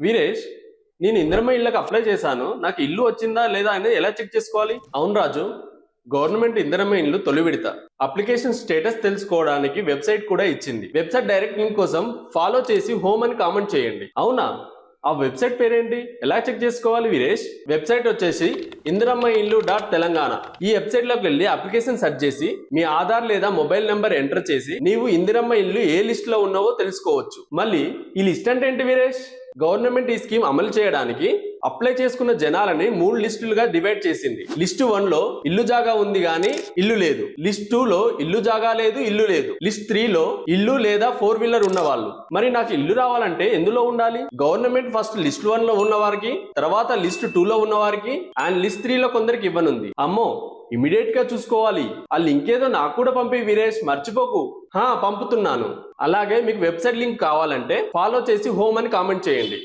వీరేష్, నేను ఇందిరమ్మ ఇళ్ళకి అప్లై చేశాను. నాకు ఇల్లు వచ్చిందా లేదా అనేది ఎలా చెక్ చేసుకోవాలి? అవును రాజు, గవర్నమెంట్ ఇందిరమ్మ ఇల్లు తొలి విడత అప్లికేషన్ స్టేటస్ తెలుసుకోవడానికి వెబ్సైట్ కూడా ఇచ్చింది. వెబ్సైట్ డైరెక్ట్ లింక్ కోసం ఫాలో చేసి హోమ్ అని కామెంట్ చేయండి. అవునా? ఆ వెబ్సైట్ పేరేంటి? ఎలా చెక్ చేసుకోవాలి వీరేష్? వెబ్సైట్ వచ్చేసి ఇందిరమ్మ ఇల్లు .తెలంగాణ. ఈ వెబ్సైట్ లోకి వెళ్ళి అప్లికేషన్ సెర్చ్ చేసి మీ ఆధార్ లేదా మొబైల్ నెంబర్ ఎంటర్ చేసి నీవు ఇందిరమ్మ ఇల్లు ఏ లిస్ట్ లో ఉన్నావో తెలుసుకోవచ్చు. మళ్ళీ ఈ లిస్ట్ అంటే ఏంటి వీరేష్? గవర్నమెంట్ ఈ స్కీమ్ అమలు చేయడానికి అప్లై చేసుకున్న జనాలని 3 లిస్టులుగా డివైడ్ చేసింది. లిస్ట్ 1 లో ఇల్లు జాగా ఉంది గానీ ఇల్లు లేదు. లిస్ట్ 2 లో ఇల్లు జాగా లేదు, ఇల్లు లేదు. లిస్ట్ 3 లో ఇల్లు లేదా 4 వీలర్ ఉన్న వాళ్ళు. మరి నాకు ఇల్లు రావాలంటే ఎందులో ఉండాలి? గవర్నమెంట్ ఫస్ట్ లిస్ట్ 1 లో ఉన్న వారికి, తర్వాత లిస్ట్ 2 లో ఉన్న వారికి అండ్ లిస్ట్ 3 లో కొందరికి ఇవ్వనుంది. అమ్మో, ఇమీడియట్ గా చూసుకోవాలి. ఆ లింక్ ఏదో నాకు కూడా పంపి వీరేష్, మర్చిపోకు. పంపుతున్నాను. అలాగే మీకు వెబ్సైట్ లింక్ కావాలంటే ఫాలో చేసి హోమ్ అని కామెంట్ చేయండి.